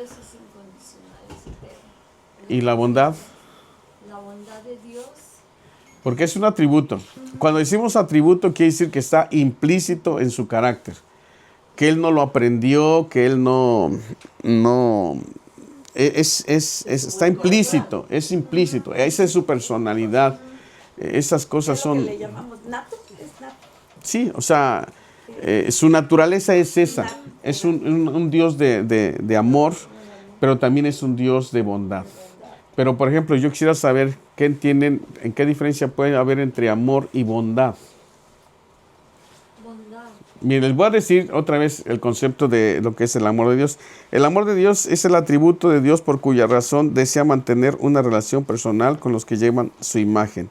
Dios es incondicional, es eterno. ¿Y la bondad? La bondad de Dios. Porque es un atributo. Cuando decimos atributo, quiere decir que está implícito en su carácter. Que Él no lo aprendió, que Él está implícito, es implícito. Esa es su personalidad. Esas cosas Es lo que son... le llamamos nato, es nato. Sí, o sea, su naturaleza es esa. Es un Dios de amor, pero también es un Dios de bondad. Pero, por ejemplo, yo quisiera saber qué entienden, en qué diferencia puede haber entre amor y bondad. Bondad. Miren, les voy a decir otra vez el concepto de lo que es el amor de Dios. El amor de Dios es el atributo de Dios por cuya razón desea mantener una relación personal con los que llevan su imagen,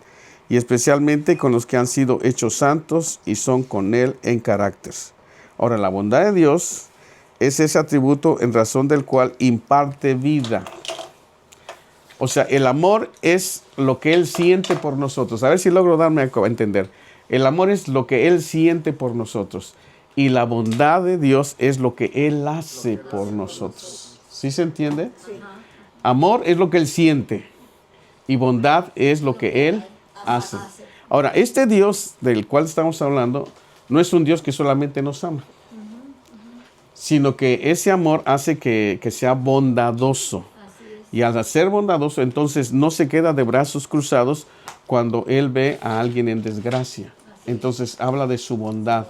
y especialmente con los que han sido hechos santos y son con Él en carácter. Ahora, la bondad de Dios es ese atributo en razón del cual imparte vida. O sea, el amor es lo que Él siente por nosotros. A ver si logro darme a entender. El amor es lo que Él siente por nosotros. Y la bondad de Dios es lo que Él hace por nosotros. ¿Sí se entiende? Sí. Amor es lo que Él siente. Y bondad es lo que Él hace. Ahora, este Dios del cual estamos hablando no es un Dios que solamente nos ama, sino que ese amor hace que sea bondadoso. Así es. Y al ser bondadoso, entonces no se queda de brazos cruzados cuando Él ve a alguien en desgracia. Entonces habla de su bondad.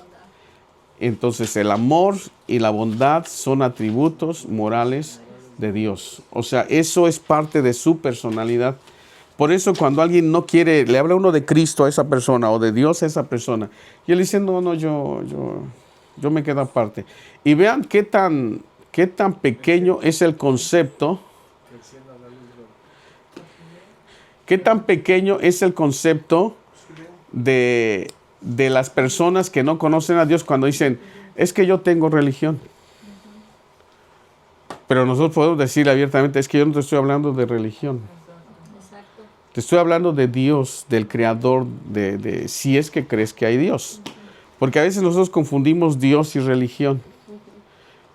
Entonces el amor y la bondad son atributos morales de Dios. O sea, eso es parte de su personalidad. Por eso cuando alguien no quiere, le habla uno de Cristo a esa persona o de Dios a esa persona, y él dice, no, yo me quedo aparte. Y vean qué tan pequeño es el concepto. ¿Qué tan pequeño es el concepto de las personas que no conocen a Dios cuando dicen, es que yo tengo religión? Pero nosotros podemos decir abiertamente, es que yo no te estoy hablando de religión. Exacto. Te estoy hablando de Dios, del Creador, de si es que crees que hay Dios. Porque a veces nosotros confundimos Dios y religión.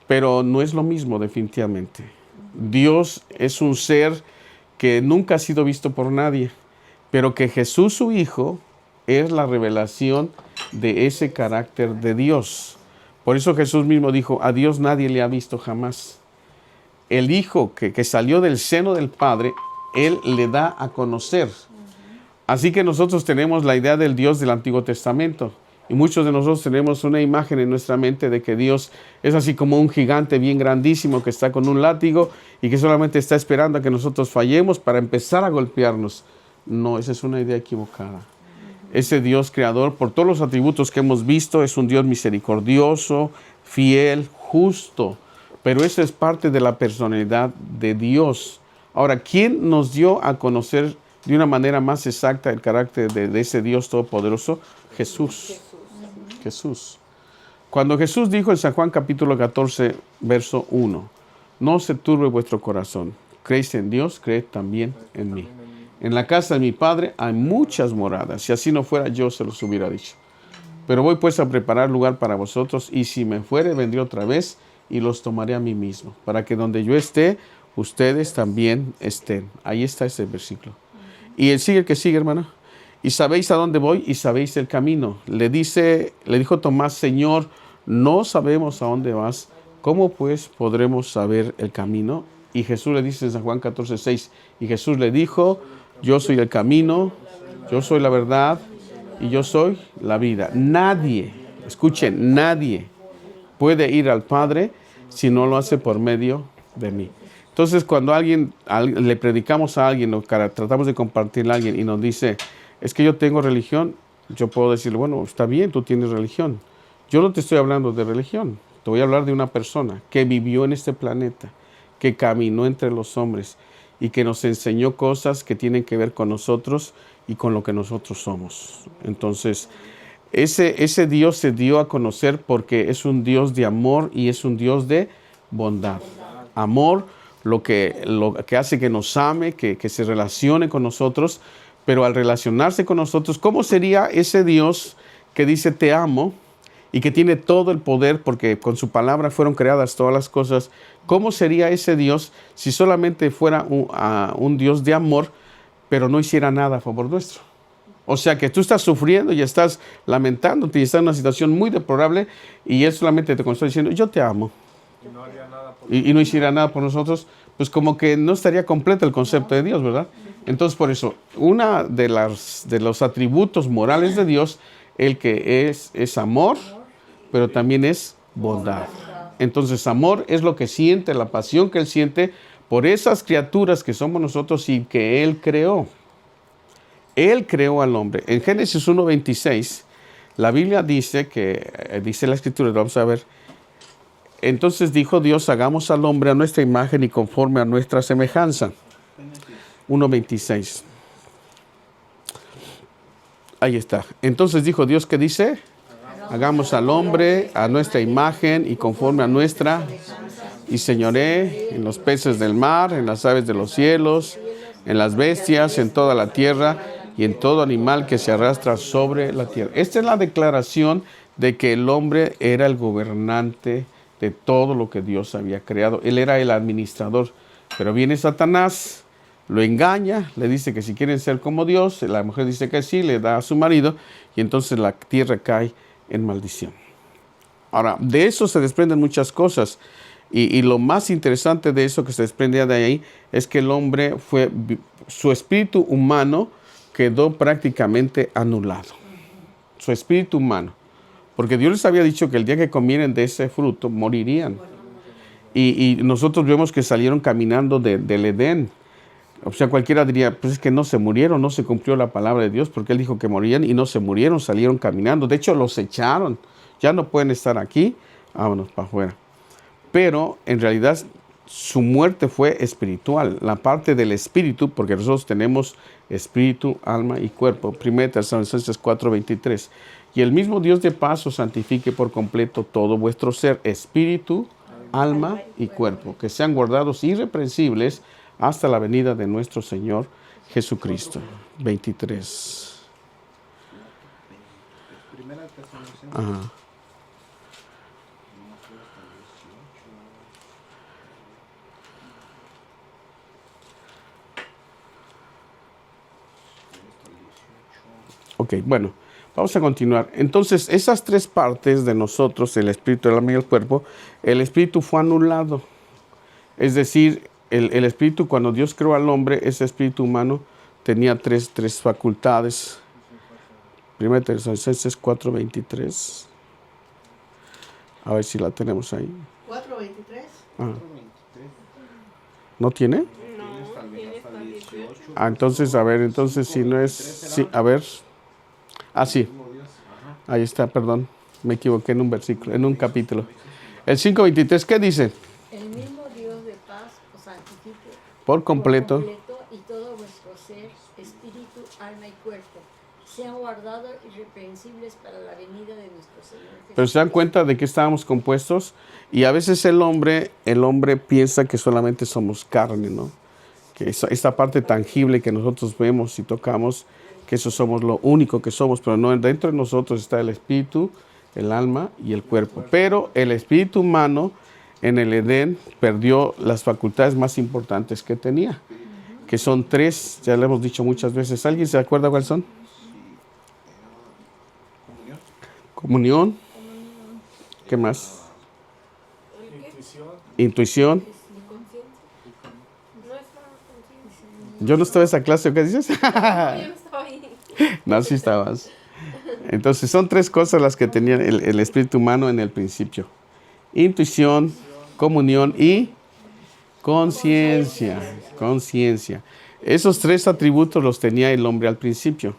Pero no es lo mismo, definitivamente. Dios es un ser que nunca ha sido visto por nadie, pero que Jesús, su Hijo, es la revelación de ese carácter de Dios. Por eso Jesús mismo dijo, a Dios nadie le ha visto jamás. El Hijo que salió del seno del Padre, Él le da a conocer. Así que nosotros tenemos la idea del Dios del Antiguo Testamento. Y muchos de nosotros tenemos una imagen en nuestra mente de que Dios es así como un gigante bien grandísimo que está con un látigo y que solamente está esperando a que nosotros fallemos para empezar a golpearnos. No, esa es una idea equivocada. Ese Dios creador, por todos los atributos que hemos visto, es un Dios misericordioso, fiel, justo. Pero eso es parte de la personalidad de Dios. Ahora, ¿quién nos dio a conocer de una manera más exacta el carácter de ese Dios todopoderoso? Jesús. Jesús. Cuando Jesús dijo en San Juan capítulo 14, verso 1, no se turbe vuestro corazón, creéis en Dios, creed también en mí. En la casa de mi Padre hay muchas moradas, si así no fuera yo se los hubiera dicho. Pero voy pues a preparar lugar para vosotros, y si me fuere, vendré otra vez y los tomaré a mí mismo, para que donde yo esté, ustedes también estén. Ahí está ese versículo. Y el que sigue, hermano. Y sabéis a dónde voy y sabéis el camino. Le dijo Tomás, Señor, no sabemos a dónde vas. ¿Cómo pues podremos saber el camino? Y Jesús le dice en San Juan 14, 6, y Jesús le dijo, yo soy el camino, yo soy la verdad y yo soy la vida. Nadie, escuchen, nadie puede ir al Padre si no lo hace por medio de mí. Entonces, cuando le predicamos a alguien o tratamos de compartirle a alguien y nos dice, es que yo tengo religión, yo puedo decirle, bueno, está bien, tú tienes religión. Yo no te estoy hablando de religión, te voy a hablar de una persona que vivió en este planeta, que caminó entre los hombres y que nos enseñó cosas que tienen que ver con nosotros y con lo que nosotros somos. Entonces, ese Dios se dio a conocer porque es un Dios de amor y es un Dios de bondad. Amor, lo que hace que nos ame, que se relacione con nosotros, pero al relacionarse con nosotros, ¿cómo sería ese Dios que dice te amo y que tiene todo el poder porque con su palabra fueron creadas todas las cosas, ¿cómo sería ese Dios si solamente fuera un Dios de amor, pero no hiciera nada a favor nuestro? O sea que tú estás sufriendo y estás lamentándote y estás en una situación muy deplorable y Él solamente te consta diciendo, yo te amo. Y no hiciera nada por nosotros, pues como que no estaría completo el concepto de Dios, ¿verdad? Entonces por eso, una de los atributos morales de Dios, el que es amor, pero también es bondad. Entonces amor es lo que siente, la pasión que Él siente por esas criaturas que somos nosotros y que Él creó. Él creó al hombre. En Génesis 1:26, la Biblia dice dice la Escritura, vamos a ver. Entonces dijo Dios, hagamos al hombre a nuestra imagen y conforme a nuestra semejanza. 1:26. Ahí está. Entonces dijo Dios, ¿qué dice? Hagamos al hombre a nuestra imagen y conforme a nuestra, y señoré en los peces del mar, en las aves de los cielos, en las bestias, en toda la tierra y en todo animal que se arrastra sobre la tierra. Esta es la declaración de que el hombre era el gobernante de todo lo que Dios había creado. Él era el administrador. Pero viene Satanás, lo engaña, le dice que si quieren ser como Dios, la mujer dice que sí, le da a su marido y entonces la tierra cae en maldición. Ahora, de eso se desprenden muchas cosas y lo más interesante de eso que se desprendía de ahí es que el hombre su espíritu humano quedó prácticamente anulado. Su espíritu humano. Porque Dios les había dicho que el día que comieran de ese fruto morirían. Y nosotros vemos que salieron caminando del Edén. O sea, cualquiera diría, pues es que no se murieron, no se cumplió la palabra de Dios, porque Él dijo que morían y no se murieron, salieron caminando. De hecho, los echaron. Ya no pueden estar aquí, vámonos para afuera. Pero en realidad su muerte fue espiritual, la parte del espíritu, porque nosotros tenemos espíritu, alma y cuerpo. 1 Tesalonicenses 4:23. Y el mismo Dios de paz os santifique por completo todo vuestro ser, espíritu, alma y cuerpo, que sean guardados irreprensibles hasta la venida de nuestro Señor Jesucristo. 23. Ajá. Ok, bueno, vamos a continuar. Entonces, esas tres partes de nosotros, el espíritu, el alma y el cuerpo, el espíritu fue anulado. Es decir, el espíritu, cuando Dios creó al hombre, ese espíritu humano tenía tres facultades. 1 Tesalonicenses 4:23. A ver si la tenemos ahí. 4:23. Ah. ¿No tiene? No, tiene hasta 18. Ah, entonces, a ver, entonces si no es... Sí, a ver. Ah, sí. Ahí está, perdón. Me equivoqué en un versículo, en un capítulo. El 5:23, ¿qué dice? El mismo Dios de paz os santifique Por completo. y todo vuestro ser, espíritu, alma y cuerpo, sean guardados irreprensibles para la venida de nuestro Señor Jesucristo. Pero se dan cuenta de que estábamos compuestos y a veces el hombre piensa que solamente somos carne, ¿no? Que esta parte tangible que nosotros vemos y tocamos, que eso somos lo único que somos, pero no, dentro de nosotros está el espíritu, el alma y el cuerpo. Pero el espíritu humano en el Edén perdió las facultades más importantes que tenía, que son tres, ya le hemos dicho muchas veces. ¿Alguien se acuerda cuáles son? Comunión. ¿Qué más? Intuición. Yo no estaba en esa clase, ¿qué dices? Yo no estaba ahí. No, sí estabas. Entonces son tres cosas las que tenía el espíritu humano en el principio. Intuición, comunión y conciencia. Conciencia. Esos tres atributos los tenía el hombre al principio.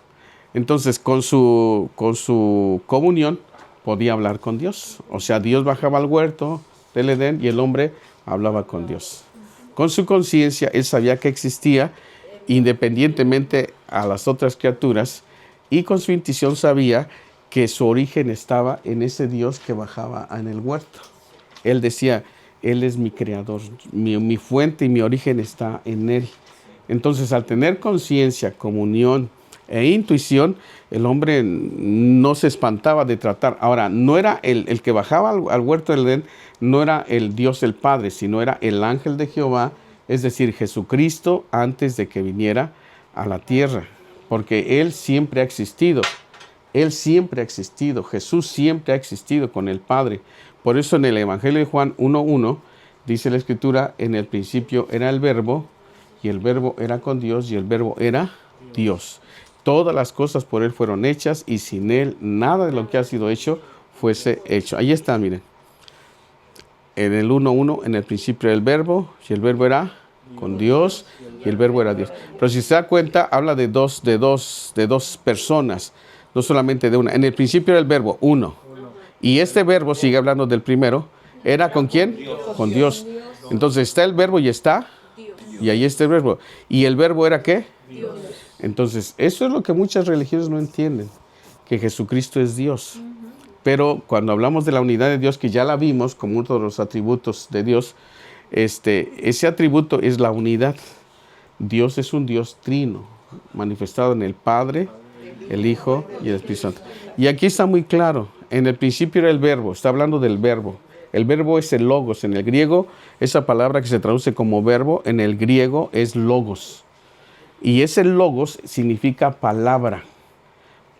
Entonces con su comunión podía hablar con Dios. O sea, Dios bajaba al huerto del Edén y el hombre hablaba con Dios. Con su conciencia, él sabía que existía independientemente a las otras criaturas, y con su intuición sabía que su origen estaba en ese Dios que bajaba en el huerto. Él decía, Él es mi creador, mi fuente y mi origen está en Él. Entonces, al tener conciencia, comunión e intuición, el hombre no se espantaba de tratar. Ahora, no era el que bajaba al huerto del Edén, no era el Dios el Padre, sino era el ángel de Jehová, es decir, Jesucristo antes de que viniera a la tierra, porque Él siempre ha existido. Él siempre ha existido, Jesús siempre ha existido con el Padre. Por eso en el Evangelio de Juan 1:1 dice la Escritura, en el principio era el Verbo, y el Verbo era con Dios, y el Verbo era Dios. Todas las cosas por Él fueron hechas, y sin Él nada de lo que ha sido hecho fuese hecho. Ahí está, miren. En el 1:1, en el principio era el Verbo, y el Verbo era con Dios, y el Verbo era Dios. Pero si se da cuenta, habla de dos personas, no solamente de una. En el principio era el Verbo, uno. Y este Verbo, sigue hablando del primero, ¿era con quién? Con Dios. Entonces está el Verbo y está, y ahí está el Verbo. ¿Y el Verbo era qué? Dios. Entonces, eso es lo que muchas religiones no entienden, que Jesucristo es Dios. Pero cuando hablamos de la unidad de Dios, que ya la vimos como uno de los atributos de Dios, ese atributo es la unidad. Dios es un Dios trino, manifestado en el Padre, el Hijo y el Espíritu Santo. Y aquí está muy claro, en el principio era el Verbo, está hablando del Verbo. El Verbo es el logos. En el griego, esa palabra que se traduce como verbo, en el griego es logos. Y ese logos significa palabra.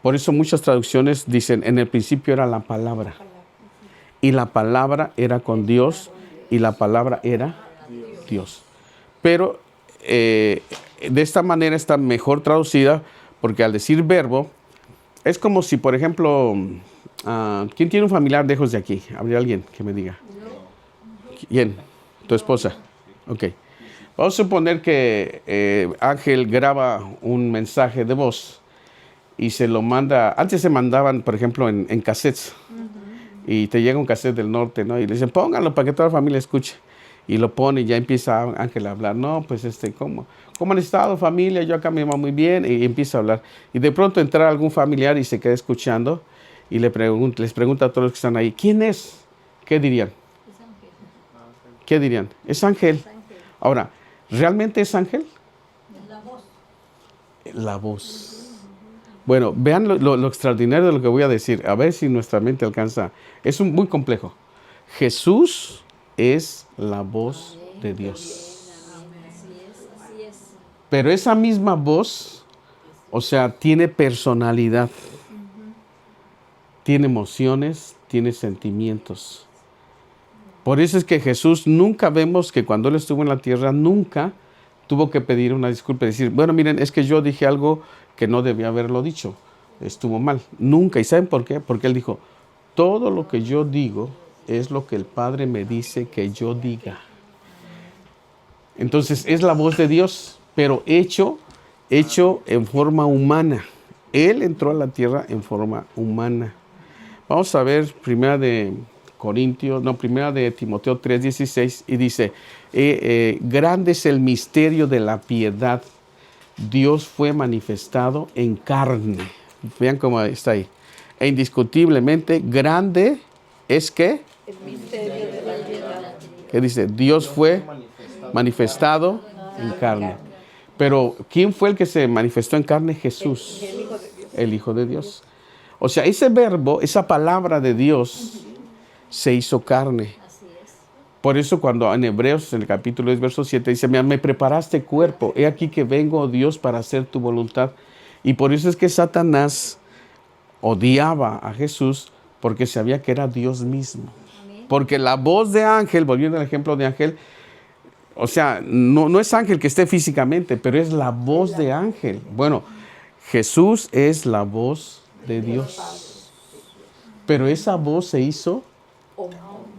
Por eso muchas traducciones dicen, en el principio era la palabra. Y la palabra era con Dios, y la palabra era Dios. Pero de esta manera está mejor traducida, porque al decir verbo, es como si, por ejemplo, ¿quién tiene un familiar lejos de aquí? ¿Habría alguien que me diga? ¿Quién? ¿Tu esposa? Ok. Vamos a suponer que Ángel graba un mensaje de voz y se lo manda. Antes se mandaban, por ejemplo, en cassettes. Y te llega un cassette del norte, ¿no? Y le dicen, póngalo para que toda la familia escuche. Y lo pone y ya empieza Ángel a hablar. No, pues ¿cómo han estado, familia? Yo acá me va muy bien. Y empieza a hablar. Y de pronto entra algún familiar y se queda escuchando y les pregunta a todos los que están ahí, ¿quién es? ¿Qué dirían? Es ángel. ¿Qué dirían? Es Ángel. Es ángel. Ahora, ¿realmente es Ángel? Es la voz. La voz. Bueno, vean lo extraordinario de lo que voy a decir. A ver si nuestra mente alcanza. Es muy complejo. Jesús es la voz de Dios. Así es. Pero esa misma voz, o sea, tiene personalidad. Tiene emociones, tiene sentimientos. Por eso es que Jesús, nunca vemos que cuando Él estuvo en la tierra, nunca tuvo que pedir una disculpa y decir, bueno, miren, es que yo dije algo que no debía haberlo dicho, estuvo mal. Nunca. ¿Y saben por qué? Porque Él dijo, todo lo que yo digo es lo que el Padre me dice que yo diga. Entonces es la voz de Dios, pero hecho en forma humana. Él entró a la tierra en forma humana. Vamos a ver primera de Timoteo 3:16 y dice, grande es el misterio de la piedad. Dios fue manifestado en carne. Vean cómo está ahí. E indiscutiblemente grande es ¿qué? El misterio de la piedad. ¿Qué dice? Dios fue manifestado en carne. Pero ¿quién fue el que se manifestó en carne? Jesús, El Hijo de Dios. el Hijo de Dios. O sea, ese verbo, esa palabra de Dios se hizo carne. Así es. Por eso cuando en Hebreos, en el capítulo 10, verso 7, dice, me preparaste cuerpo, he aquí que vengo, oh Dios, para hacer tu voluntad. Y por eso es que Satanás odiaba a Jesús, porque sabía que era Dios mismo. Amén. Porque la voz de Ángel, volviendo al ejemplo de Ángel, o sea, no es Ángel que esté físicamente, pero es la voz de Ángel. Bueno, Jesús es la voz de Dios. Pero esa voz se hizo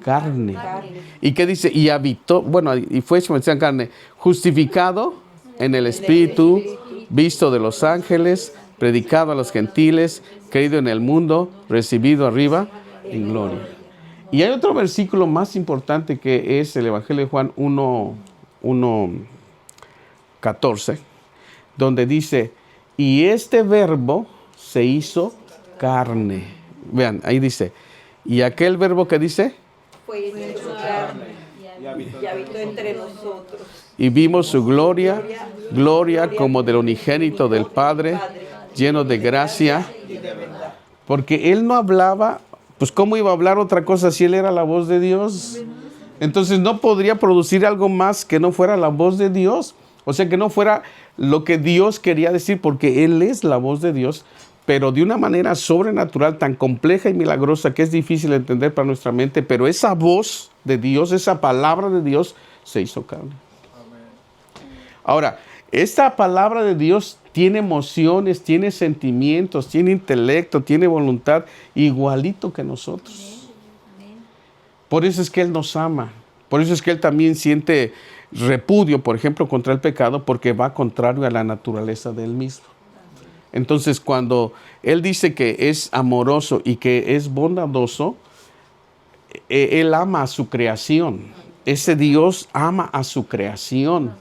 carne. ¿Y qué dice? Y habitó, bueno, y fue hecho en carne, justificado en el Espíritu, visto de los ángeles, predicado a los gentiles, creído en el mundo, recibido arriba en gloria. Y hay otro versículo más importante que es el Evangelio de Juan 1:14, donde dice, y este verbo se hizo carne. Vean, ahí dice, y aquel verbo que dice, Fue hecho carne y habitó entre nosotros. y vimos su gloria como del unigénito del Padre, lleno de gracia, porque él no hablaba, pues ¿cómo iba a hablar otra cosa si él era la voz de Dios? Entonces no podría producir algo más que no fuera la voz de Dios, o sea, que no fuera lo que Dios quería decir, porque él es la voz de Dios, pero de una manera sobrenatural, tan compleja y milagrosa que es difícil de entender para nuestra mente, pero esa voz de Dios, esa palabra de Dios se hizo carne. Ahora, esta palabra de Dios tiene emociones, tiene sentimientos, tiene intelecto, tiene voluntad, igualito que nosotros. Por eso es que Él nos ama. Por eso es que Él también siente repudio, por ejemplo, contra el pecado, porque va contrario a la naturaleza de Él mismo. Entonces, cuando Él dice que es amoroso y que es bondadoso, Él ama a su creación. Ese Dios ama a su creación.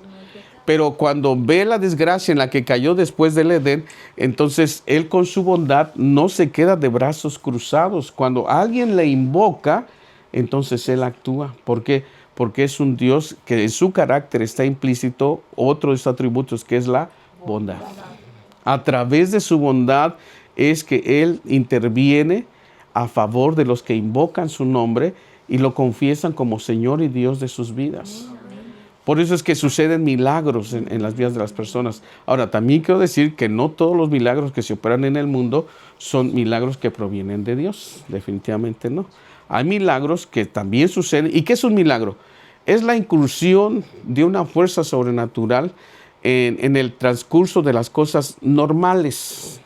Pero cuando ve la desgracia en la que cayó después del Edén, entonces Él con su bondad no se queda de brazos cruzados. Cuando alguien le invoca, entonces Él actúa. ¿Por qué? Porque es un Dios que en su carácter está implícito otro de sus atributos, que es la bondad. A través de su bondad es que Él interviene a favor de los que invocan su nombre y lo confiesan como Señor y Dios de sus vidas. Por eso es que suceden milagros en las vidas de las personas. Ahora, también quiero decir que no todos los milagros que se operan en el mundo son milagros que provienen de Dios. Definitivamente no. Hay milagros que también suceden. ¿Y qué es un milagro? Es la incursión de una fuerza sobrenatural en el transcurso de las cosas normales.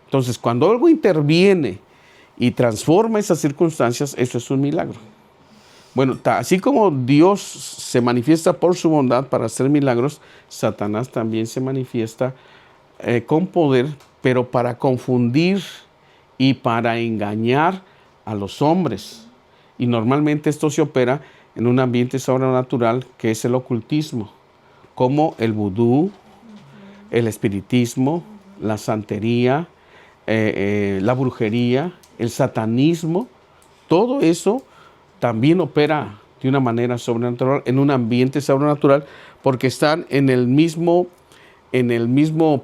Entonces, cuando algo interviene y transforma esas circunstancias, eso es un milagro. Bueno, así como Dios se manifiesta por su bondad para hacer milagros, Satanás también se manifiesta con poder, pero para confundir y para engañar a los hombres. Y normalmente esto se opera en un ambiente sobrenatural que es el ocultismo, como el vudú, el espiritismo, la santería, la brujería, el satanismo. Todo eso también opera de una manera sobrenatural, en un ambiente sobrenatural, porque están en el mismo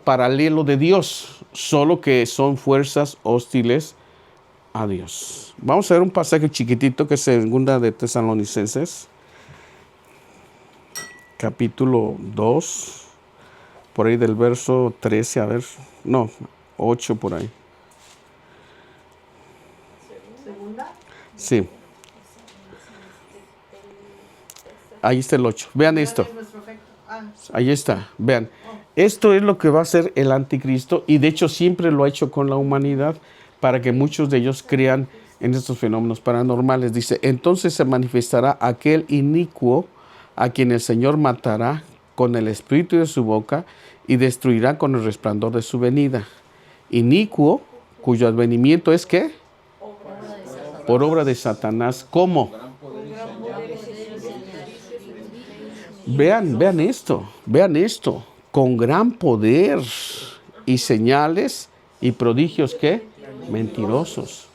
paralelo de Dios, solo que son fuerzas hostiles a Dios. Vamos a ver un pasaje chiquitito que es 2 de Tesalonicenses, capítulo 2, por ahí del verso 13, 8 por ahí. ¿Segunda? Sí. Ahí está el 8. Vean esto. Ahí está. Vean. Esto es lo que va a hacer el anticristo y de hecho siempre lo ha hecho con la humanidad para que muchos de ellos crean en estos fenómenos paranormales. Dice, entonces se manifestará aquel inicuo a quien el Señor matará con el espíritu de su boca y destruirá con el resplandor de su venida. Inicuo, cuyo advenimiento es ¿qué? Por obra de Satanás. ¿Cómo? Vean esto, con gran poder y señales y prodigios, ¿qué? Mentirosos.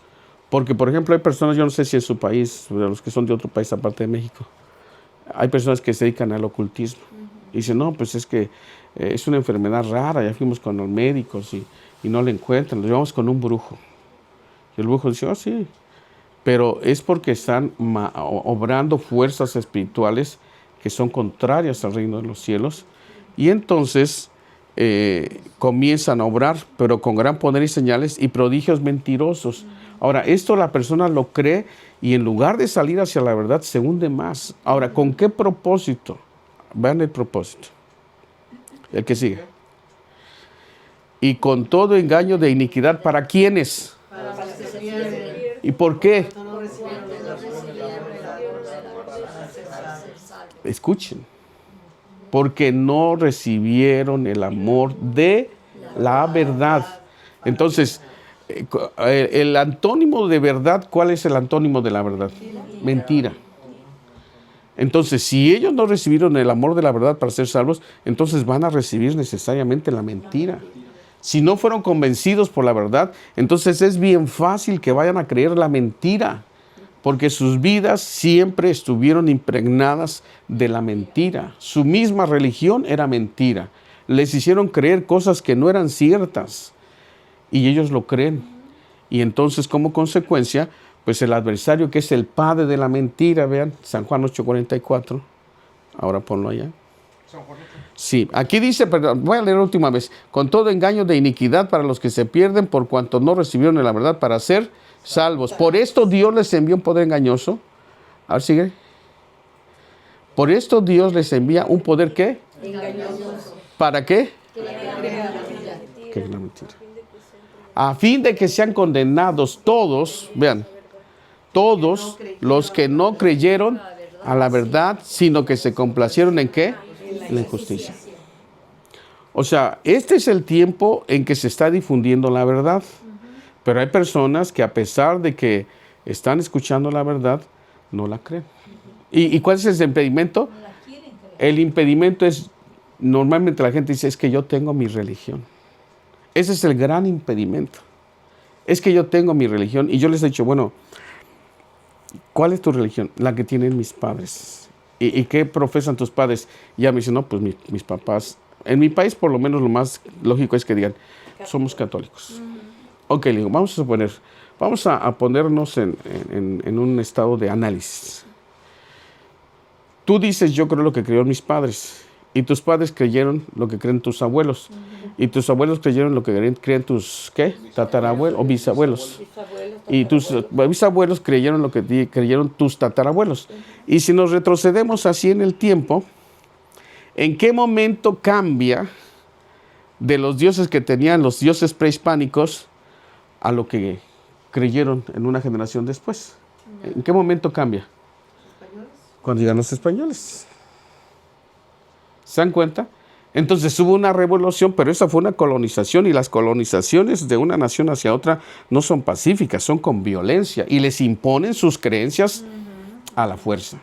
Porque, por ejemplo, hay personas, yo no sé si en su país, los que son de otro país aparte de México, hay personas que se dedican al ocultismo. Y dicen, no, pues es que es una enfermedad rara, ya fuimos con los médicos y no la encuentran, lo llevamos con un brujo. Y el brujo dice, oh sí, pero es porque están obrando fuerzas espirituales que son contrarias al reino de los cielos, y entonces comienzan a obrar, pero con gran poder y señales y prodigios mentirosos. Ahora, esto la persona lo cree y en lugar de salir hacia la verdad se hunde más. Ahora, ¿con qué propósito? Vean el propósito. El que sigue. Y con todo engaño de iniquidad, ¿para quiénes? Para los que se pierden. ¿Y por qué? Escuchen, porque no recibieron el amor de la verdad. Entonces, el antónimo de verdad, ¿cuál es el antónimo de la verdad? Mentira. Entonces, si ellos no recibieron el amor de la verdad para ser salvos, entonces van a recibir necesariamente la mentira. Si no fueron convencidos por la verdad, entonces es bien fácil que vayan a creer la mentira, porque sus vidas siempre estuvieron impregnadas de la mentira. Su misma religión era mentira. les hicieron creer cosas que no eran ciertas y ellos lo creen. Y entonces, como consecuencia, pues el adversario, que es el padre de la mentira, vean, San Juan 8:44, ahora ponlo allá. Sí, aquí dice, perdón, voy a leer la última vez, con todo engaño de iniquidad para los que se pierden por cuanto no recibieron la verdad para ser salvos. Por esto Dios les envió un poder engañoso. A ver, sigue. Por esto Dios les envía un poder, ¿qué? Engañoso. ¿Para qué? Que Que es la mentira. A fin de que sean condenados todos, vean, todos los que no creyeron a la verdad, sino que se complacieron ¿en qué? En la injusticia. O sea, este es el tiempo en que se está difundiendo la verdad. Pero hay personas que a pesar de que están escuchando la verdad, no la creen. ¿Y cuál es el impedimento? El impedimento es, normalmente la gente dice, es que yo tengo mi religión. Ese es el gran impedimento. Es que yo tengo mi religión. Y yo les he dicho, bueno, ¿cuál es tu religión? La que tienen mis padres. ¿Y qué profesan tus padres? Y ya me dicen, no, pues mis papás. En mi país, por lo menos, lo más lógico es que digan, somos católicos. Ok, le digo, vamos a suponer, vamos a ponernos en un estado de análisis. Tú dices, yo creo lo que creyeron mis padres. Y tus padres creyeron lo que creen tus abuelos. Y tus abuelos creyeron lo que creen tus, ¿qué? Tatarabuelos o bisabuelos. Y tus bisabuelos creyeron lo que creyeron tus tatarabuelos. Y si nos retrocedemos así en el tiempo, ¿en qué momento cambia de los dioses que tenían los dioses prehispánicos a lo que creyeron en una generación después? ¿En qué momento cambia? Cuando llegan los españoles. ¿Se dan cuenta? Entonces hubo una revolución, pero esa fue una colonización, y las colonizaciones de una nación hacia otra no son pacíficas, son con violencia, y les imponen sus creencias a la fuerza.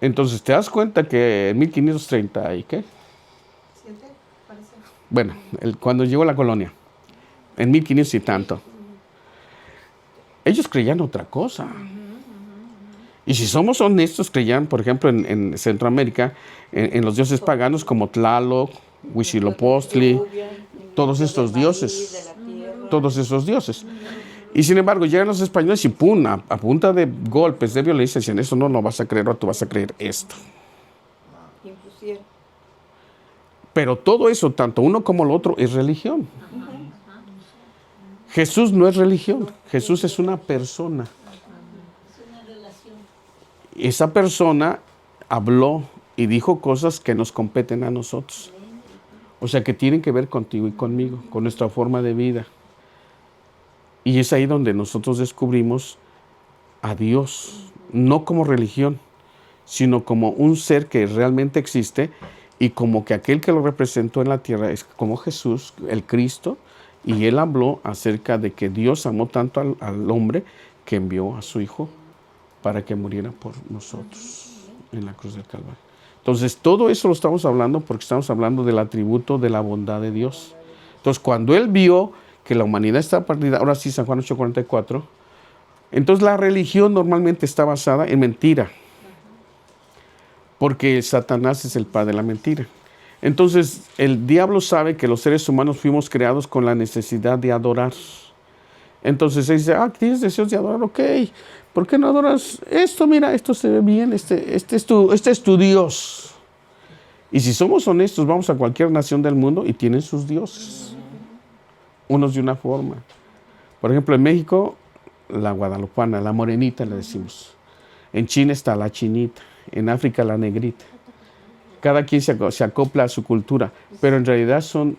Entonces te das cuenta que en 1530 y qué, bueno, cuando llegó la colonia, en 1500 y tanto, ellos creían otra cosa. Y si somos honestos, creían, por ejemplo, en Centroamérica, en los dioses paganos como Tlaloc, Huitzilopochtli, todos estos dioses. Todos esos dioses. Y sin embargo, llegan los españoles y ¡pum! A punta de golpes, de violencia, dicen, eso no lo vas a creer, o tú vas a creer esto. Pero todo eso, tanto uno como lo otro, es religión. Jesús no es religión, Jesús es una persona. Esa persona habló y dijo cosas que nos competen a nosotros. O sea, que tienen que ver contigo y conmigo, con nuestra forma de vida. Y es ahí donde nosotros descubrimos a Dios, no como religión, sino como un ser que realmente existe, y como que aquel que lo representó en la tierra es como Jesús, el Cristo, y él habló acerca de que Dios amó tanto al hombre que envió a su Hijo para que muriera por nosotros en la cruz del Calvario. Entonces, todo eso lo estamos hablando porque estamos hablando del atributo de la bondad de Dios. Entonces, cuando él vio que la humanidad está perdida, ahora sí, San Juan 8:44, entonces la religión normalmente está basada en mentira, porque Satanás es el padre de la mentira. Entonces, el diablo sabe que los seres humanos fuimos creados con la necesidad de adorar. Entonces él dice, tienes deseos de adorar, ok, ¿por qué no adoras esto? Mira, esto se ve bien, este es tu Dios. Y si somos honestos, vamos a cualquier nación del mundo y tienen sus dioses. Unos de una forma. Por ejemplo, en México, la guadalupana, la morenita le decimos. En China está la chinita, en África la negrita. Cada quien se acopla a su cultura, pero en realidad son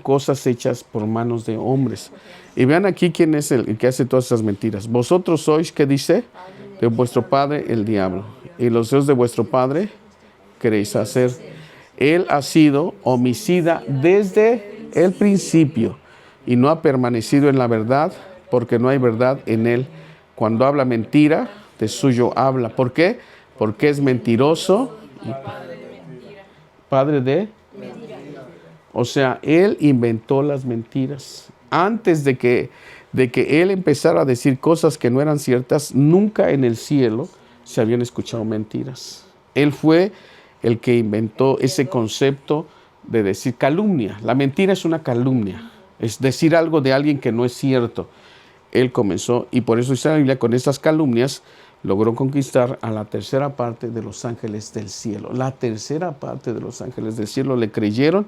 cosas hechas por manos de hombres. Y vean aquí quién es el que hace todas esas mentiras. Vosotros sois, ¿qué dice? De vuestro padre el diablo. Y los deseos de vuestro padre queréis hacer. Él ha sido homicida desde el principio y no ha permanecido en la verdad, porque no hay verdad en él. Cuando habla mentira, de suyo habla. ¿Por qué? Porque es mentiroso. Padre de mentira. O sea, él inventó las mentiras. Antes de que él empezara a decir cosas que no eran ciertas, nunca en el cielo se habían escuchado mentiras. Él fue el que inventó ese concepto de decir calumnia. La mentira es una calumnia, es decir algo de alguien que no es cierto. Él comenzó, y por eso dice la Biblia, con estas calumnias logró conquistar a la tercera parte de los ángeles del cielo. La tercera parte de los ángeles del cielo le creyeron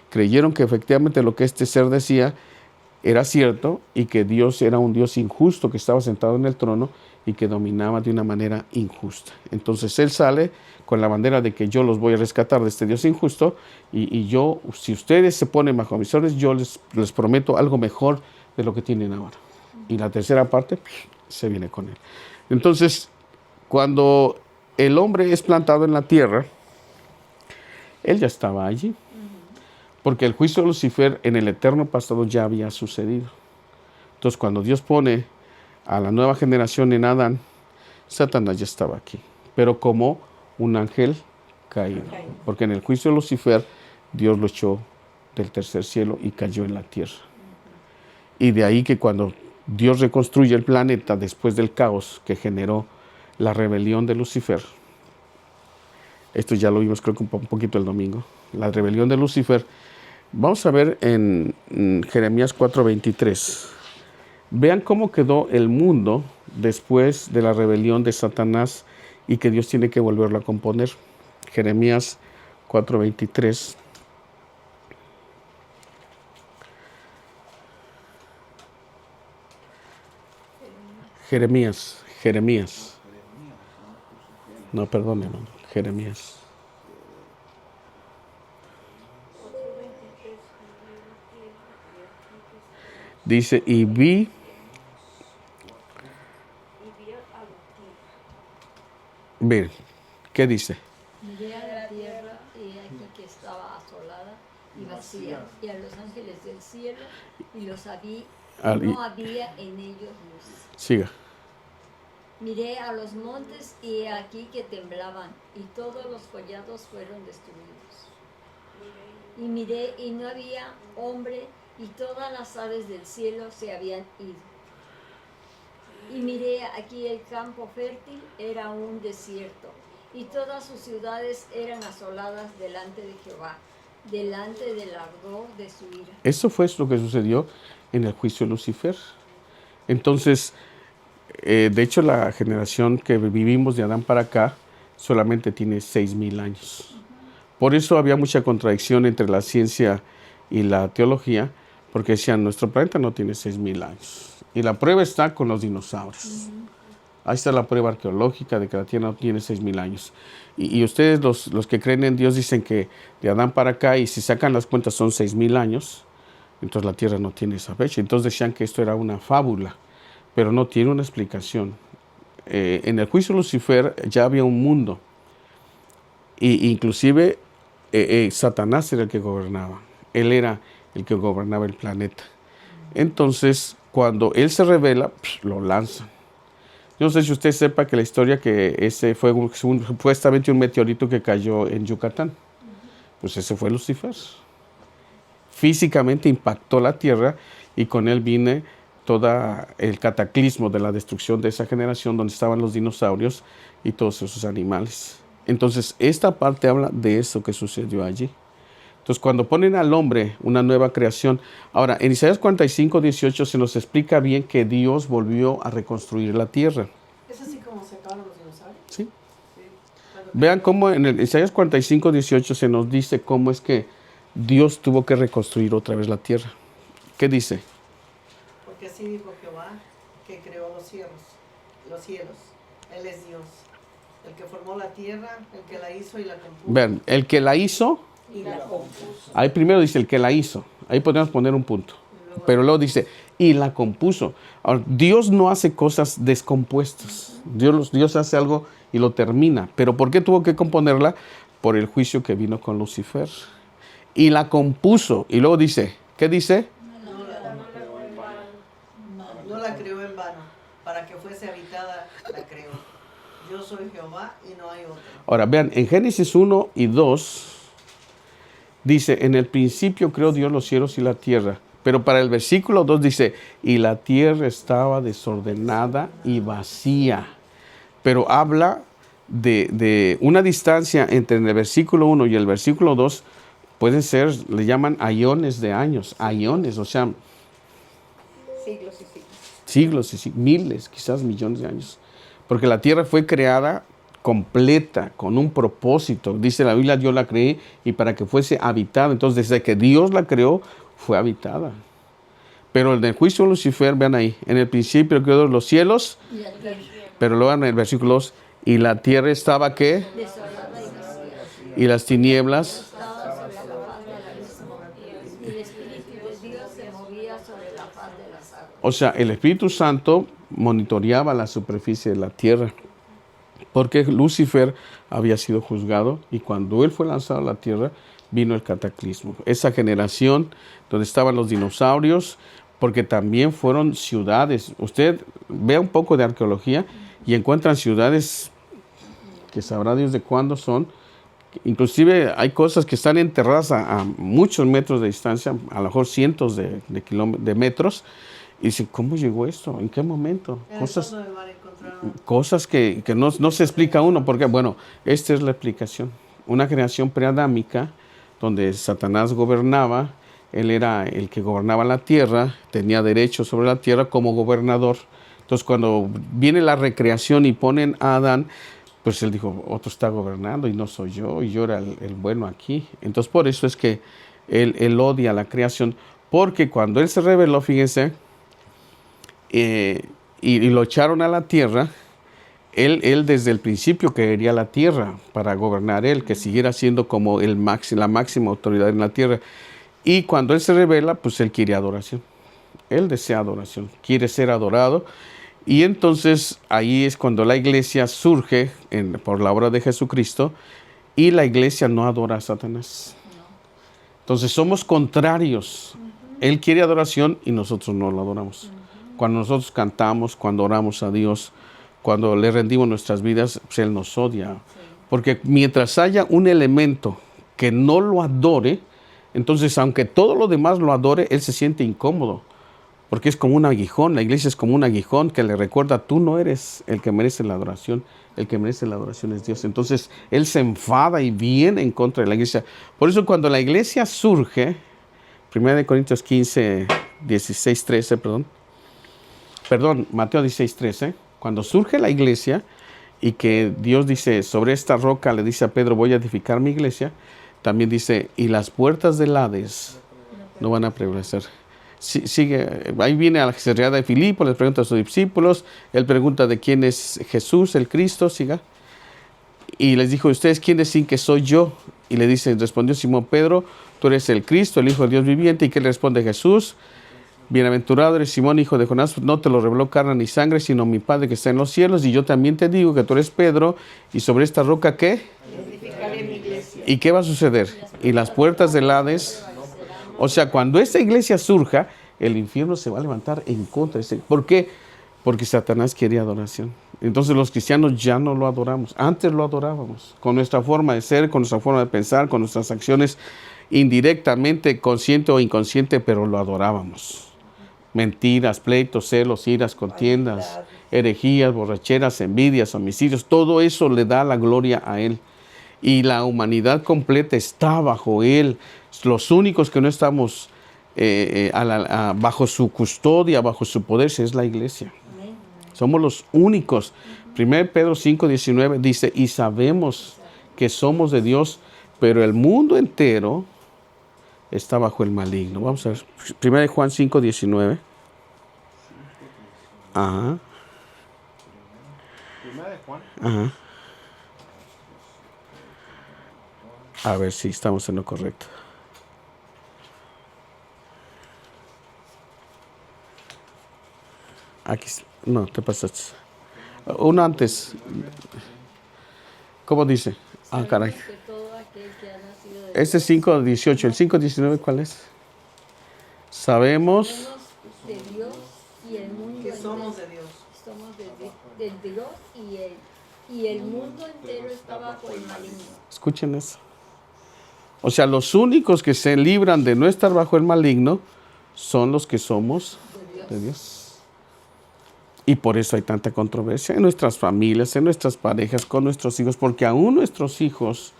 que efectivamente lo que este ser decía era cierto y que Dios era un Dios injusto que estaba sentado en el trono y que dominaba de una manera injusta. Entonces él sale con la bandera de que yo los voy a rescatar de este Dios injusto y yo, si ustedes se ponen bajo mis órdenes, yo les prometo algo mejor de lo que tienen ahora. Y la tercera parte se viene con él. Entonces, cuando el hombre es plantado en la tierra, él ya estaba allí. Porque el juicio de Lucifer en el eterno pasado ya había sucedido. Entonces, cuando Dios pone a la nueva generación en Adán, Satanás ya estaba aquí. Pero como un ángel caído. Porque en el juicio de Lucifer, Dios lo echó del tercer cielo y cayó en la tierra. Y de ahí que cuando Dios reconstruye el planeta después del caos que generó la rebelión de Lucifer, esto ya lo vimos creo que un poquito el domingo, la rebelión de Lucifer, vamos a ver en Jeremías 4:23, vean cómo quedó el mundo después de la rebelión de Satanás y que Dios tiene que volverlo a componer. Jeremías 4:23. Jeremías. No, perdón, hermano. Jeremías. Dice, y vi. Ver, ¿qué dice? Miré a la tierra y aquí que estaba asolada y vacía, y a los ángeles del cielo, y los había, no había en ellos luz. Siga. Miré a los montes y he aquí que temblaban, y todos los collados fueron destruidos. Y miré y no había hombre, y todas las aves del cielo se habían ido. Y miré aquí el campo fértil era un desierto, y todas sus ciudades eran asoladas delante de Jehová, delante del ardor de su ira. Eso fue lo que sucedió en el juicio de Lucifer. Entonces, de hecho, la generación que vivimos de Adán para acá solamente tiene 6,000 años. Por eso había mucha contradicción entre la ciencia y la teología, porque decían, nuestro planeta no tiene 6,000 años. Y la prueba está con los dinosaurios. Ahí está la prueba arqueológica de que la Tierra no tiene 6,000 años. Y ustedes, los que creen en Dios, dicen que de Adán para acá, y si sacan las cuentas son 6,000 años, entonces la Tierra no tiene esa fecha. Entonces decían que esto era una fábula, pero no tiene una explicación. En el juicio de Lucifer ya había un mundo, y inclusive Satanás era el que gobernaba. Él era el que gobernaba el planeta. Entonces, cuando él se revela, lo lanzan. Yo no sé si usted sepa que la historia que ese fue supuestamente un meteorito que cayó en Yucatán. Pues ese fue Lucifer. Físicamente impactó la Tierra y con él vine todo el cataclismo de la destrucción de esa generación donde estaban los dinosaurios y todos esos animales. Entonces, esta parte habla de eso que sucedió allí. Entonces, cuando ponen al hombre una nueva creación, ahora, en Isaías 45:18 se nos explica bien que Dios volvió a reconstruir la tierra. ¿Es así como se acabaron los dinosaurios? Sí. Vean cómo en el Isaías 45:18 se nos dice cómo es que Dios tuvo que reconstruir otra vez la tierra. ¿Qué dice? Porque así dijo Jehová, que creó los cielos. Él es Dios, el que formó la tierra, el que la hizo y la compuso. Vean, el que la hizo, Y la compuso. ahí primero dice el que la hizo, ahí podemos poner un punto, pero luego dice, y la compuso. Ahora, Dios no hace cosas descompuestas, Dios hace algo y lo termina, pero ¿por qué tuvo que componerla? Por el juicio que vino con Lucifer. Y la compuso, y luego dice, ¿qué dice? No la creó en vano, para que fuese habitada la creó. Yo soy Jehová y no hay otro. Ahora, vean, en Génesis 1 y 2, dice, en el principio creó Dios los cielos y la tierra. Pero para el versículo 2 dice, y la tierra estaba desordenada y vacía. Pero habla de una distancia entre el versículo 1 y el versículo 2 pueden ser, le llaman aiones de años, aiones, o sea, Siglos y siglos. siglos y miles, quizás millones de años. Porque la tierra fue creada completa, con un propósito. Dice la Biblia, Dios la creé y para que fuese habitada. Entonces, desde que Dios la creó, fue habitada. Pero en el juicio de Lucifer, vean ahí, en el principio creó los cielos, Y la tierra pero luego en el versículo 2, y la tierra estaba, ¿qué? desolada y vacía. Y las tinieblas. Estaba sobre la faz del abismo. Y el Espíritu de Dios se movía sobre la faz de las aguas. O sea, el Espíritu Santo monitoreaba la superficie de la tierra. Porque Lucifer había sido juzgado y cuando él fue lanzado a la tierra, vino el cataclismo. Esa generación donde estaban los dinosaurios, porque también fueron ciudades. Usted vea un poco de arqueología y encuentran ciudades que sabrá Dios de cuándo son. Inclusive hay cosas que están enterradas a muchos metros de distancia, a lo mejor cientos de metros. Y dicen, ¿cómo llegó esto? ¿En qué momento? En el fondo del mar encontraron. Cosas que no se explica uno, porque bueno, esta es la explicación. Una generación preadámica donde Satanás gobernaba, él era el que gobernaba la tierra, tenía derecho sobre la tierra como gobernador. Entonces cuando viene la recreación y ponen a Adán, pues él dijo, otro está gobernando y no soy yo, y yo era el bueno aquí. Entonces por eso es que él odia la creación, porque cuando él se rebeló, fíjense, y lo echaron a la tierra, él desde el principio quería la tierra para gobernar él, que siguiera siendo como la máxima autoridad en la tierra. Y cuando él se revela, pues él quiere adoración. Él desea adoración, quiere ser adorado. Y entonces ahí es cuando la iglesia surge por la obra de Jesucristo y la iglesia no adora a Satanás. Entonces somos contrarios. Él quiere adoración y nosotros no lo adoramos. Cuando nosotros cantamos, cuando oramos a Dios, cuando le rendimos nuestras vidas, pues Él nos odia. Porque mientras haya un elemento que no lo adore, entonces aunque todo lo demás lo adore, Él se siente incómodo. Porque es como un aguijón, la iglesia es como un aguijón que le recuerda, tú no eres el que merece la adoración, el que merece la adoración es Dios. Entonces Él se enfada y viene en contra de la iglesia. Por eso cuando la iglesia surge, 1 Corintios 15, 16, 13, Mateo 16, 13, cuando surge la iglesia y que Dios dice, sobre esta roca le dice a Pedro, voy a edificar mi iglesia, también dice, y las puertas del Hades no van a prevalecer. Sigue, ahí viene a la Cesarea de Filipo, les pregunta a sus discípulos, él pregunta de quién es Jesús, el Cristo, siga. Y les dijo, ¿ustedes quién deciden que soy yo? Y le dice, respondió Simón Pedro, tú eres el Cristo, el Hijo del Dios viviente. ¿Y qué le responde Jesús? Bienaventurado eres Simón, hijo de Jonás, no te lo reveló carne ni sangre, sino mi Padre que está en los cielos. Y yo también te digo que tú eres Pedro, y sobre esta roca, ¿qué? Edificaré mi iglesia. ¿Y qué va a suceder? Y las puertas del Hades. O sea, cuando esta iglesia surja, el infierno se va a levantar en contra de ¿Por qué? Porque Satanás quería adoración. Entonces los cristianos ya no lo adoramos. Antes lo adorábamos. Con nuestra forma de ser, con nuestra forma de pensar, con nuestras acciones, indirectamente, consciente o inconsciente, pero lo adorábamos. Mentiras, pleitos, celos, iras, contiendas, herejías, borracheras, envidias, homicidios, todo eso le da la gloria a Él. Y la humanidad completa está bajo Él. Los únicos que no estamos bajo su custodia, bajo su poder, es la iglesia. Somos los únicos. 1 Pedro 5:19 dice, y sabemos que somos de Dios, pero el mundo entero está bajo el maligno. Vamos a ver. 1 Juan 5:19. Ajá. 1 Juan. Ajá. A ver si estamos en lo correcto. Aquí, no, te pasaste. Uno antes. ¿Cómo dice? Ah, caray. Este es 5:18. ¿El 5:19 cuál es? Sabemos de Dios y el mundo Que entero. somos de Dios. Somos de Dios y el mundo entero está bajo el maligno. Escuchen eso. O sea, los únicos que se libran de no estar bajo el maligno son los que somos de Dios. Y por eso hay tanta controversia en nuestras familias, en nuestras parejas, con nuestros hijos, porque aún nuestros hijos,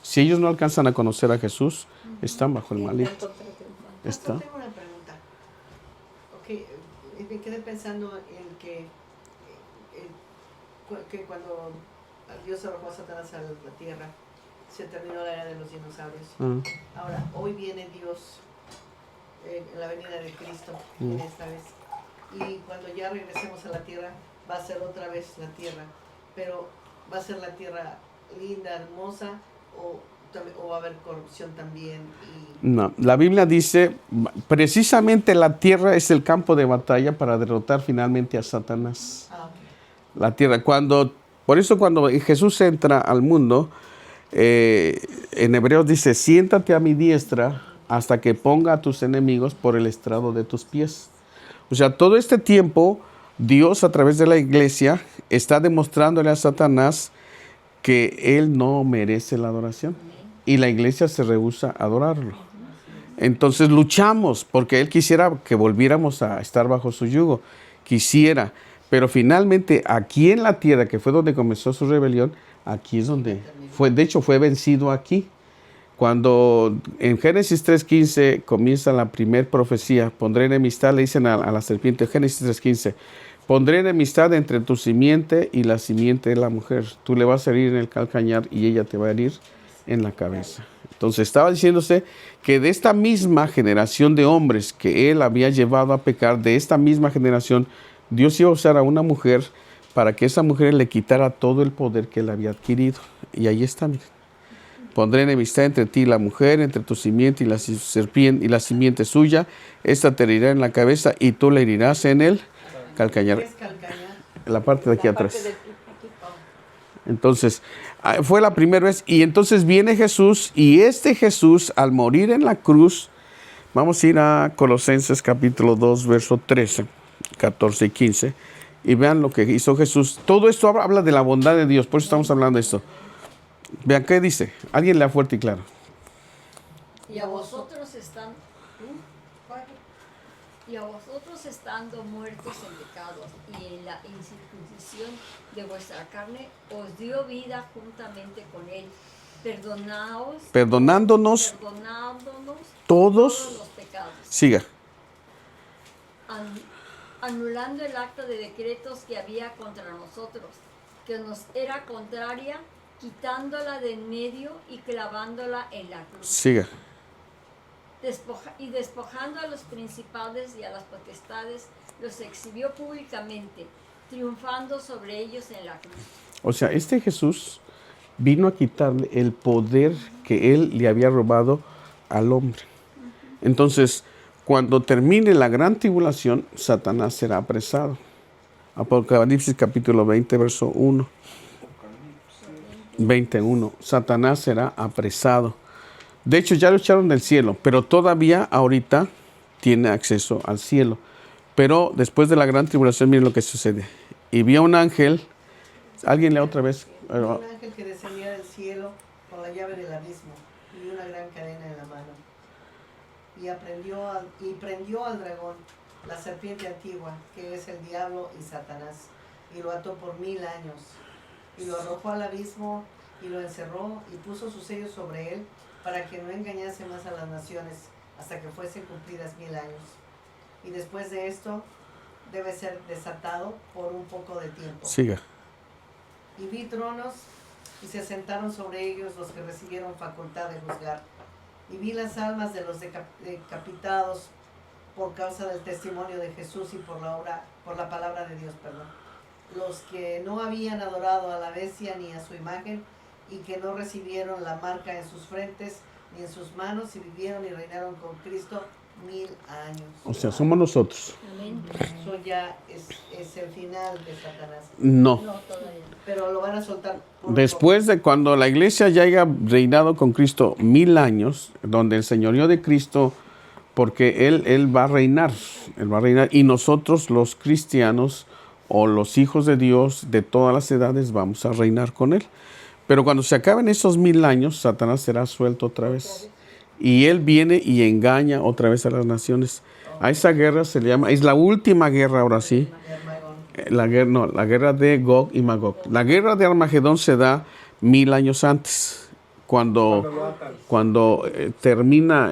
si ellos no alcanzan a conocer a Jesús, están bajo el maldito. Está. Tengo una pregunta. Ok, me quedé pensando en que cuando Dios arrojó a Satanás a la tierra, se terminó la era de los dinosaurios. Ahora, hoy viene Dios en la venida de Cristo, en esta vez. Y cuando ya regresemos a la tierra, va a ser otra vez la tierra. Pero va a ser la tierra linda, hermosa, o va a haber corrupción también. No, la Biblia dice, precisamente la tierra es el campo de batalla para derrotar finalmente a Satanás. Okay. La tierra, por eso cuando Jesús entra al mundo, en Hebreos dice, siéntate a mi diestra hasta que ponga a tus enemigos por el estrado de tus pies. O sea, todo este tiempo, Dios a través de la iglesia está demostrándole a Satanás que él no merece la adoración. Y la iglesia se rehúsa a adorarlo. Entonces luchamos porque él quisiera que volviéramos a estar bajo su yugo. Quisiera. Pero finalmente aquí en la tierra, que fue donde comenzó su rebelión, aquí es donde de hecho fue vencido aquí. Cuando en Génesis 3.15 comienza la primer profecía, pondré enemistad, le dicen a la serpiente, Génesis 3.15, pondré enemistad entre tu simiente y la simiente de la mujer. Tú le vas a herir en el calcañar y ella te va a herir en la cabeza. Entonces estaba diciéndose que de esta misma generación de hombres que él había llevado a pecar, de esta misma generación, Dios iba a usar a una mujer para que esa mujer le quitara todo el poder que él había adquirido. Y ahí está, miren. Pondré enemistad entre ti y la mujer, entre tu simiente y la serpiente y la simiente suya. Esta te herirá en la cabeza y tú le herirás en el calcañar. ¿Qué es calcañar? En la parte de aquí atrás. Entonces, fue la primera vez. Y entonces viene Jesús, y este Jesús, al morir en la cruz, vamos a ir a Colosenses capítulo 2, verso 13, 14 y 15. Y vean lo que hizo Jesús. Todo esto habla de la bondad de Dios, por eso estamos hablando de esto. Vean qué dice. Alguien lea fuerte y claro. Y a vosotros estando muertos en pecados y en la incircuncisión de vuestra carne, os dio vida juntamente con él, perdonándonos todos los pecados. Siga. Anulando el acta de decretos que había contra nosotros, que nos era contraria, quitándola de en medio y clavándola en la cruz. Siga. Despojando a los principales y a las potestades, los exhibió públicamente, triunfando sobre ellos en la cruz. O sea, este Jesús vino a quitarle el poder que él le había robado al hombre. Entonces, cuando termine la gran tribulación, Satanás será apresado. Apocalipsis capítulo 20, verso 1. 21. Satanás será apresado. De hecho, ya lo echaron del cielo, pero todavía ahorita tiene acceso al cielo. Pero después de la gran tribulación, miren lo que sucede. Y vio un ángel, alguien lea otra vez. Un ángel que descendía del cielo con la llave del abismo y una gran cadena en la mano. Y prendió al dragón, la serpiente antigua, que es el diablo y Satanás, y lo ató por 1000 años. Y lo arrojó al abismo y lo encerró y puso sus sellos sobre él para que no engañase más a las naciones hasta que fuesen cumplidas 1000 años. Y después de esto debe ser desatado por un poco de tiempo. Siga. Y vi tronos y se sentaron sobre ellos los que recibieron facultad de juzgar. Y vi las almas de los decapitados por causa del testimonio de Jesús y por la palabra de Dios, los que no habían adorado a la bestia ni a su imagen y que no recibieron la marca en sus frentes ni en sus manos y vivieron y reinaron con Cristo 1000 años. O sea, somos nosotros. Amén. Eso ya es el final de Satanás. No. No, todavía. Pero lo van a soltar. Después de cuando la iglesia ya haya reinado con Cristo 1000 años, donde el señorío de Cristo, porque Él va a reinar, y nosotros los cristianos o los hijos de Dios de todas las edades vamos a reinar con Él. Pero cuando se acaben esos 1000 años, Satanás será suelto otra vez. Y él viene y engaña otra vez a las naciones. A esa guerra se le llama, es la última guerra ahora sí, La guerra de Gog y Magog. La guerra de Armagedón se da 1000 años antes, cuando termina,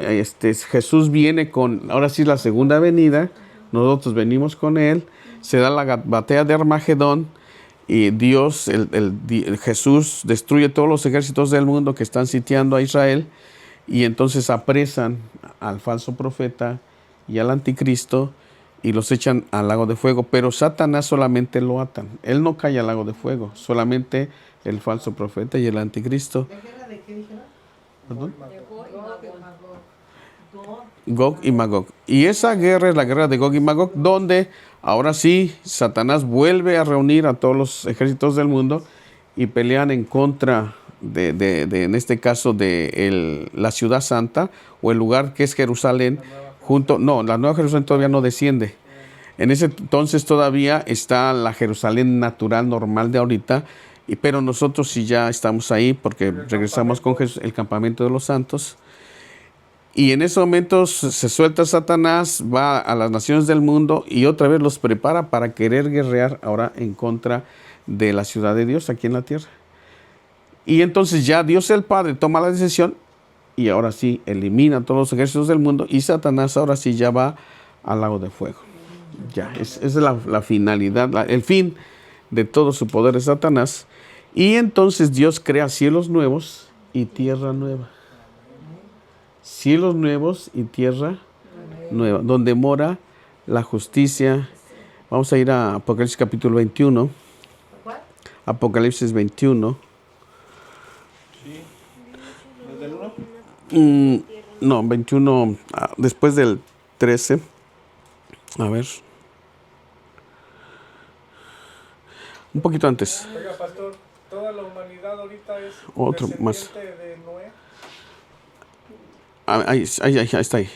Jesús viene con, ahora sí, la segunda venida, nosotros venimos con él, se da la batalla de Armagedón y Dios, Jesús destruye todos los ejércitos del mundo que están sitiando a Israel y entonces apresan al falso profeta y al anticristo y los echan al lago de fuego, pero Satanás solamente lo atan. Él no cae al lago de fuego, solamente el falso profeta y el anticristo. ¿La guerra de qué dijeron? ¿Perdón? De Gog y Magog. Gog y Magog. Y esa guerra es la guerra de Gog y Magog, donde ahora sí Satanás vuelve a reunir a todos los ejércitos del mundo y pelean en contra de en este caso, de la ciudad santa o el lugar que es Jerusalén. La Nueva Jerusalén todavía no desciende. En ese entonces todavía está la Jerusalén natural, normal de ahorita, pero nosotros sí ya estamos ahí porque regresamos con Jesús, el campamento de los santos. Y en esos momentos se suelta Satanás, va a las naciones del mundo y otra vez los prepara para querer guerrear ahora en contra de la ciudad de Dios aquí en la tierra. Y entonces ya Dios el Padre toma la decisión y ahora sí elimina a todos los ejércitos del mundo y Satanás ahora sí ya va al lago de fuego. Ya, esa es la finalidad, el fin de todo su poder de Satanás. Y entonces Dios crea cielos nuevos y tierra nueva. Cielos nuevos y tierra nueva, donde mora la justicia. Vamos a ir a Apocalipsis capítulo 21. ¿Cuál? Apocalipsis 21. Sí. ¿Desde el 1? No, 21, después del 13. A ver. Un poquito antes. Oiga, pastor, toda la humanidad ahorita es Otro descendiente más. de Noé. Ahí está ahí.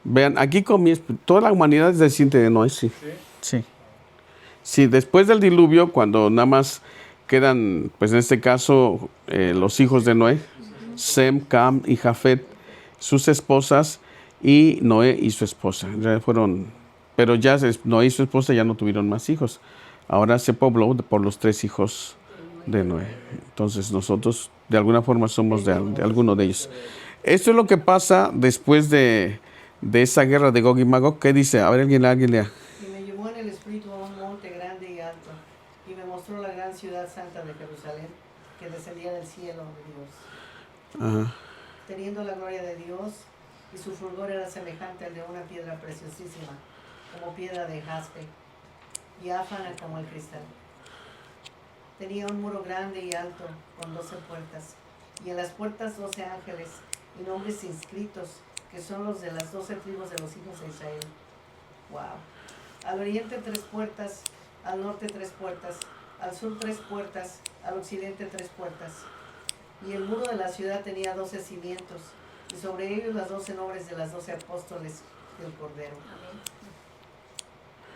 Vean, aquí comienza, toda la humanidad es descendiente de Noé, sí. Sí. Sí, después del diluvio, cuando nada más quedan, pues en este caso, los hijos de Noé, Sem, Cam y Jafet, sus esposas, y Noé y su esposa. Ya fueron, pero ya Noé y su esposa ya no tuvieron más hijos. Ahora se pobló por los 3 hijos de Noé. Entonces nosotros de alguna forma somos de alguno de ellos. Esto es lo que pasa después de esa guerra de Gog y Magog. ¿Qué dice? A ver, alguien lea. Y me llevó en el espíritu a un monte grande y alto, y me mostró la gran ciudad santa de Jerusalén, que descendía del cielo de Dios. Ajá. Teniendo la gloria de Dios, y su fulgor era semejante al de una piedra preciosísima, como piedra de jaspe, diáfana como el cristal. Tenía un muro grande y alto, con 12 puertas, y en las puertas 12 ángeles, y nombres inscritos, que son los de las 12 tribus de los hijos de Israel. Wow. Al oriente 3 puertas, al norte 3 puertas, al sur 3 puertas, al occidente 3 puertas. Y el muro de la ciudad tenía 12 cimientos, y sobre ellos las 12 nombres de las 12 apóstoles del Cordero.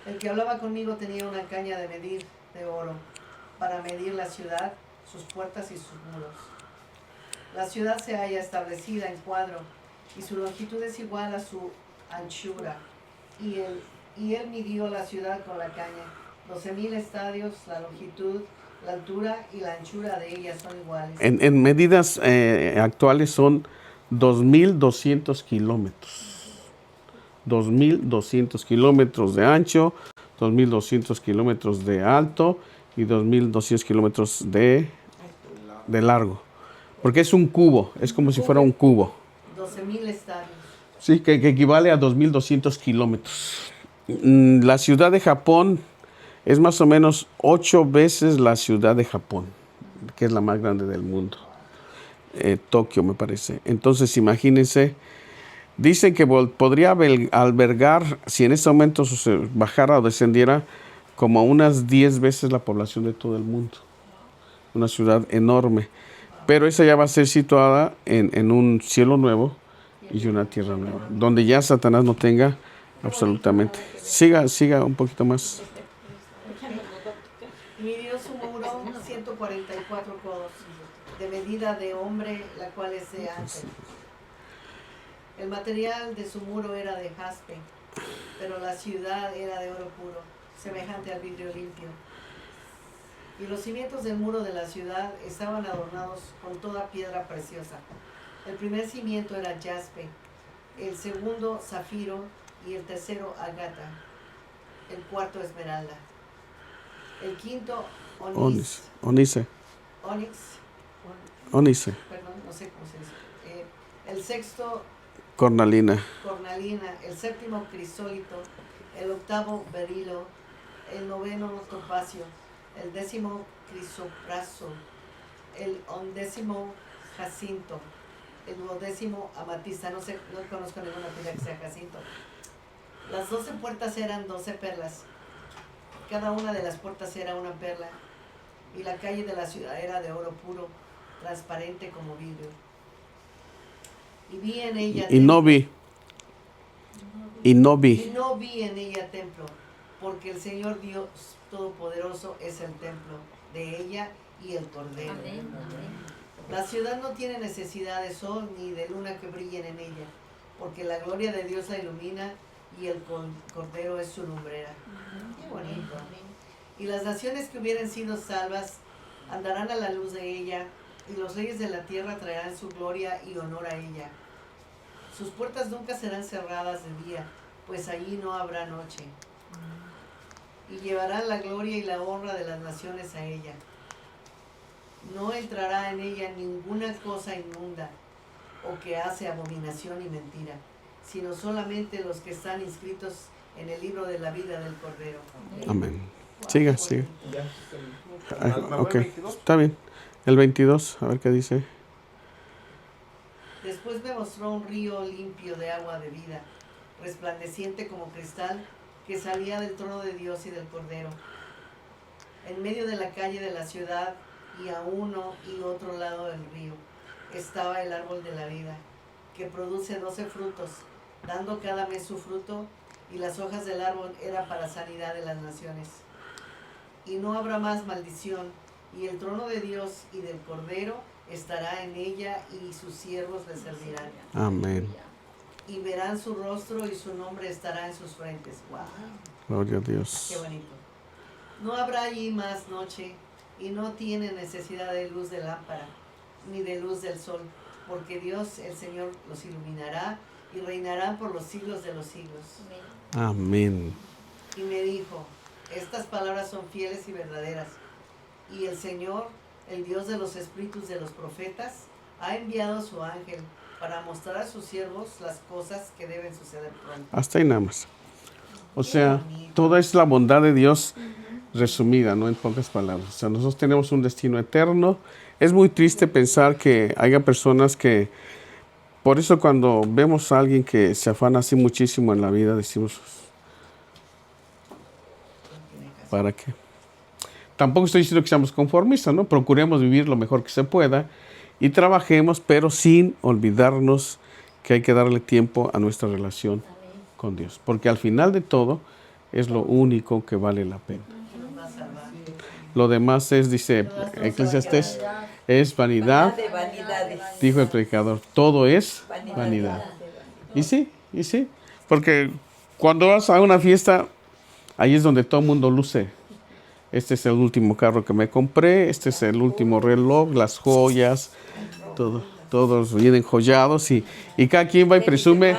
El que hablaba conmigo tenía una caña de medir de oro, para medir la ciudad, sus puertas y sus muros. La ciudad se halla establecida en cuadro, y su longitud es igual a su anchura. Y él midió la ciudad con la caña. 12,000 estadios, la longitud, la altura y la anchura de ella son iguales. En medidas actuales son 2,200 kilómetros. 2,200 kilómetros de ancho, 2,200 kilómetros de alto y 2,200 kilómetros de largo. Porque es un cubo, es como si fuera un cubo. 12,000 estadios. Sí, que equivale a 2,200 kilómetros. La ciudad de Japón es más o menos 8 veces la ciudad de Japón, que es la más grande del mundo. Tokio, me parece. Entonces, imagínense, dicen que podría albergar, si en ese momento bajara o descendiera, como unas 10 veces la población de todo el mundo. Una ciudad enorme. Pero esa ya va a ser situada en un cielo nuevo y una tierra nueva, donde ya Satanás no tenga absolutamente. Siga un poquito más. Midió su muro 144 codos, de medida de hombre, la cual es de ancho. El material de su muro era de jaspe, pero la ciudad era de oro puro, semejante al vidrio limpio. Y los cimientos del muro de la ciudad estaban adornados con toda piedra preciosa. El primer cimiento era jaspe, el segundo zafiro y el tercero agata, el cuarto esmeralda, el quinto Ónice. perdón, no sé cómo se dice, el sexto Cornalina. cornalina, el séptimo crisólito, el octavo berilo, el noveno topacio, el décimo crisopraso, el undécimo jacinto, el duodécimo amatista. No sé, no conozco ninguna piedra que sea jacinto. Las 12 puertas eran 12 perlas, cada una de las puertas era una perla, y la calle de la ciudad era de oro puro, transparente como vidrio. Y vi en ella Y no vi. y no vi en ella templo, porque el Señor Dios Todopoderoso es el templo de ella y el Cordero. Amén, amén. La ciudad no tiene necesidad de sol ni de luna que brillen en ella, porque la gloria de Dios la ilumina y el Cordero es su lumbrera. Qué bonito. Y las naciones que hubieren sido salvas andarán a la luz de ella, y los reyes de la tierra traerán su gloria y honor a ella. Sus puertas nunca serán cerradas de día, pues allí no habrá noche. Y llevarán la gloria y la honra de las naciones a ella. No entrará en ella ninguna cosa inmunda o que hace abominación y mentira, sino solamente los que están inscritos en el libro de la vida del Cordero. Amén. Siga, siga. Ya. Ok, está bien. El 22, a ver qué dice. Después me mostró un río limpio de agua de vida, resplandeciente como cristal, que salía del trono de Dios y del Cordero. En medio de la calle de la ciudad y a uno y otro lado del río estaba el árbol de la vida, que produce 12 frutos, dando cada mes su fruto, y las hojas del árbol eran para sanidad de las naciones. Y no habrá más maldición, y el trono de Dios y del Cordero estará en ella, y sus siervos le servirán. Amén. Y verán su rostro, y su nombre estará en sus frentes. ¡Wow! Gloria a Dios. ¡Qué bonito! No habrá allí más noche, y no tiene necesidad de luz de lámpara, ni de luz del sol, porque Dios, el Señor, los iluminará, y reinarán por los siglos de los siglos. Amén. Y me dijo, estas palabras son fieles y verdaderas, y el Señor, el Dios de los espíritus de los profetas, ha enviado a su ángel para mostrar a sus siervos las cosas que deben suceder pronto. Hasta ahí nada más. O sea, toda es la bondad de Dios resumida, ¿no? En pocas palabras. O sea, nosotros tenemos un destino eterno. Es muy triste pensar que haya personas que, por eso cuando vemos a alguien que se afana así muchísimo en la vida, decimos, ¿para qué? Tampoco estoy diciendo que seamos conformistas, ¿no? Procuremos vivir lo mejor que se pueda y trabajemos, pero sin olvidarnos que hay que darle tiempo a nuestra relación con Dios. Porque al final de todo es lo único que vale la pena. Lo demás es, dice Eclesiastés, es vanidad, De vanidades. dijo el predicador, todo es vanidad. Y sí, porque cuando vas a una fiesta, ahí es donde todo el mundo luce. Este es el último carro que me compré, este es el último reloj, las joyas, todos bien enjollados y cada quien va y presume.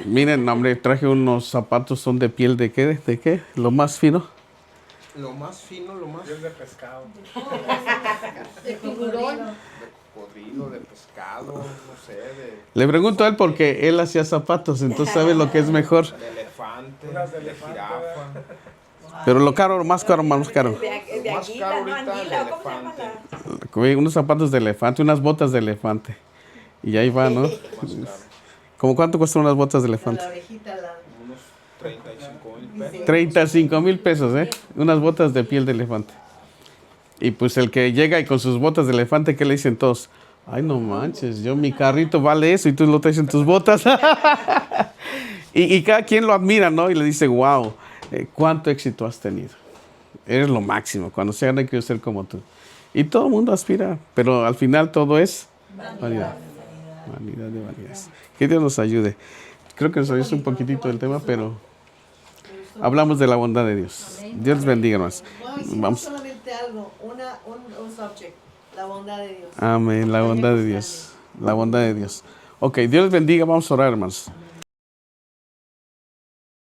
Miren, hombre, traje unos zapatos, son de piel de qué, lo más fino. Lo más fino, lo más Piel de pescado. De tiburón. de cocodrilo, de pescado, no sé, Le pregunto a él porque él hacía zapatos, entonces sabe lo que es mejor. de elefante, Unas de de elefante, jirafa. Pero lo caro, más caro, más caro. De Más anguila, caro ¿no? ahorita el Anguila, ¿cómo se llama elefante. la? Unos zapatos de elefante, unas botas de elefante. Y ahí va, ¿no? Más caro. ¿Cómo cuánto cuestan unas botas de elefante? La orejita, Unos 35,000 pesos. 35,000 pesos, ¿eh? Unas botas de piel de elefante. Y pues el que llega y con sus botas de elefante, ¿qué le dicen todos? Ay, no manches, mi carrito vale eso y tú lo traes en tus botas. y cada quien lo admira, ¿no? Y le dice, wow, cuánto éxito has tenido. Eres lo máximo, cuando se gana quiero ser como tú. Y todo el mundo aspira, pero al final todo es vanidad. Vanidad de vanidades. Que Dios nos ayude. Creo que nos ayuda un poquitito del tema, pero Hablamos de la bondad de Dios. Amén. Dios les bendiga, hermanos. Wow, hicimos Vamos. solamente algo, un subject, la bondad de Dios. Amén, la bondad de Dios. La bondad de Dios. Ok, Dios les bendiga. Vamos a orar, hermanos.